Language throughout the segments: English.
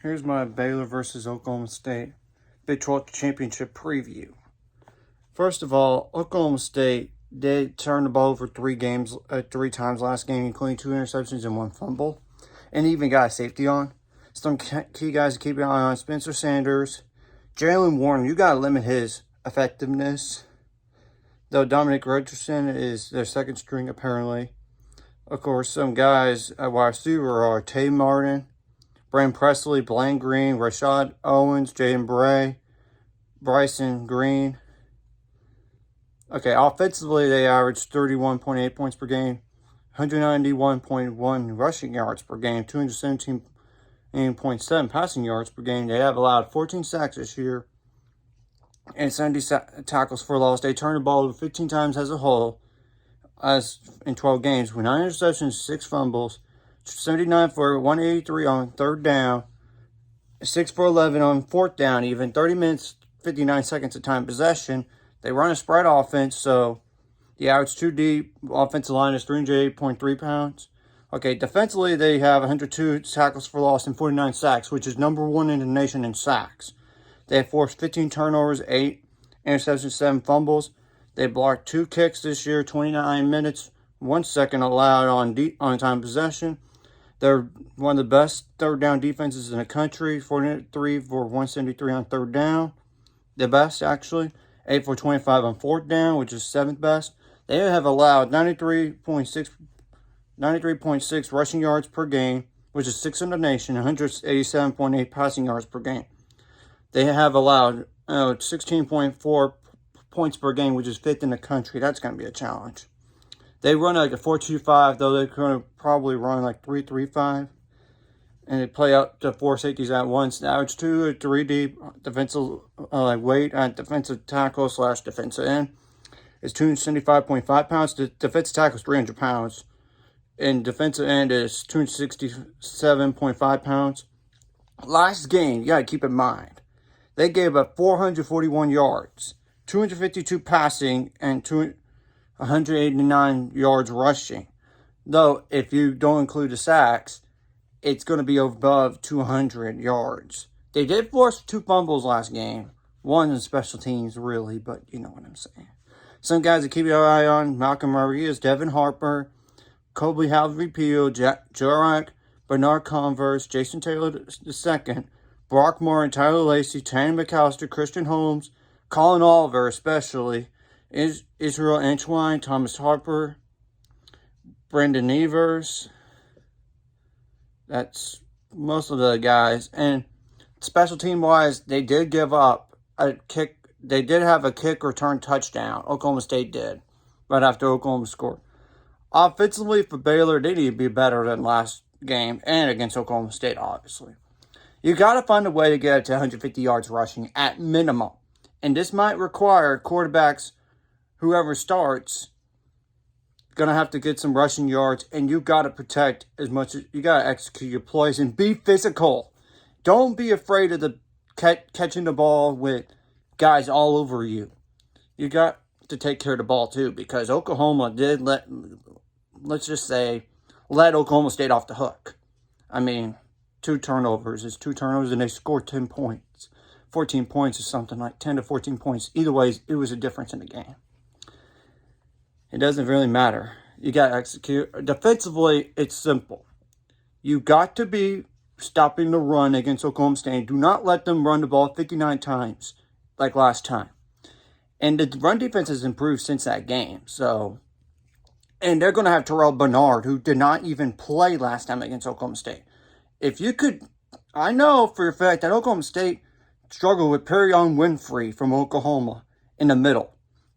Here's my Baylor versus Oklahoma State Big 12 Championship preview. First of all, Oklahoma State did turn the ball over three times last game, including 2 interceptions and 1 fumble, and even got a safety on. Some key guys to keep an eye on: Spencer Sanders, Jalen Warren. You got to limit his effectiveness, though Dominic Richardson is their second string apparently. Of course, some guys at wide receiver are Tay Martin, Brandon Presley, Blaine Green, Rashad Owens, Jaden Bray, Bryson Green. Okay, offensively, they averaged 31.8 points per game, 191.1 rushing yards per game, 217.7 passing yards per game. They have allowed 14 sacks this year and 70 tackles for loss. They turned the ball over 15 times as a whole, as in 12 games, with 9 interceptions, 6 fumbles, 79 for 183 on third down, 6 for 11 on fourth down, even 30 minutes, 59 seconds of time possession. They run a spread offense, so the average 2 deep offensive line is 308.3 pounds. Okay, defensively, they have 102 tackles for loss and 49 sacks, which is number 1 in the nation in sacks. They have forced 15 turnovers, 8 interceptions, 7 fumbles. They blocked 2 kicks this year, 29 minutes, 1 second allowed on time possession. They're one of the best third down defenses in the country, 43 for 173 on third down. The best, actually. 8 for 25 on fourth down, which is 7th best. They have allowed 93.6 rushing yards per game, which is 6th in the nation, 187.8 passing yards per game. They have allowed 16.4 points per game, which is 5th in the country. That's going to be a challenge. They run like a 4-2-5, though they're going to probably run like 3-3-5. And they play out to 4 safeties at once. The average 2 or 3 deep defensive weight at defensive tackle / defensive end is 275.5 pounds. The defensive tackle is 300 pounds. And defensive end is 267.5 pounds. Last game, you got to keep in mind, they gave up 441 yards, 252 passing, and 189 yards rushing. Though, if you don't include the sacks, it's going to be above 200 yards. They did force 2 fumbles last game. 1 in special teams, really, but you know what I'm saying. Some guys to keep your eye on: Malcolm Rodriguez, Devin Harper, Colby Halvey-Peel, Jarek Bernard Converse, Jason Taylor II, Brock Moore and Tyler Lacey, Tanny McAllister, Christian Holmes, Colin Oliver especially, Israel Antoine, Thomas Harper, Brendan Evers. That's most of the guys. And special team wise, they did give up a kick. They did have a kick return touchdown. Oklahoma State did, right after Oklahoma scored. Offensively for Baylor, they need to be better than last game and against Oklahoma State, obviously. You got to find a way to get it to 150 yards rushing at minimum. And this might require quarterbacks, whoever starts, going to have to get some rushing yards, and you got to protect as much as you got to execute your plays and be physical. Don't be afraid of the catching the ball with guys all over you. You got to take care of the ball too, because Oklahoma did let Oklahoma State off the hook. I mean, 2 turnovers is 2 turnovers, and they scored 10 points. 14 points is something like 10 to 14 points. Either way, it was a difference in the game. It doesn't really matter. You got to execute. Defensively, it's simple. You got to be stopping the run against Oklahoma State. Do not let them run the ball 59 times like last time. And the run defense has improved since that game. And they're going to have Terrell Bernard, who did not even play last time against Oklahoma State. I know for a fact that Oklahoma State struggled with Perrion Winfrey from Oklahoma in the middle.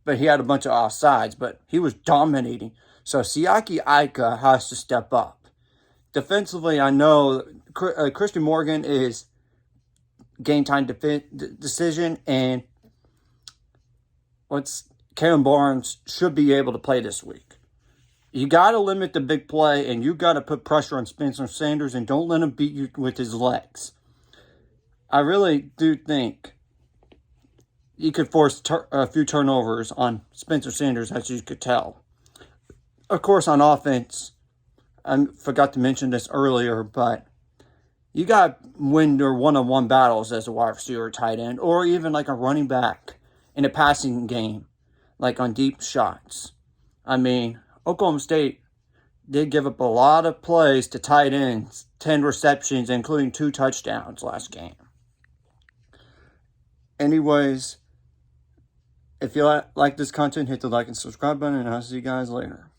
But he had a bunch of offsides, but he was dominating. So Siaki Ika has to step up. Defensively, I know Christian Morgan is game time decision, and Kalen Barnes should be able to play this week. You got to limit the big play, and you got to put pressure on Spencer Sanders, and don't let him beat you with his legs. I really do think you could force a few turnovers on Spencer Sanders, as you could tell. Of course, on offense, I forgot to mention this earlier, but You got to win their one-on-one battles as a wide receiver, tight end, or even like a running back in a passing game, like on deep shots. I mean, Oklahoma State did give up a lot of plays to tight ends, 10 receptions, including 2 touchdowns last game. Anyways, if you like this content, hit the like and subscribe button, and I'll see you guys later.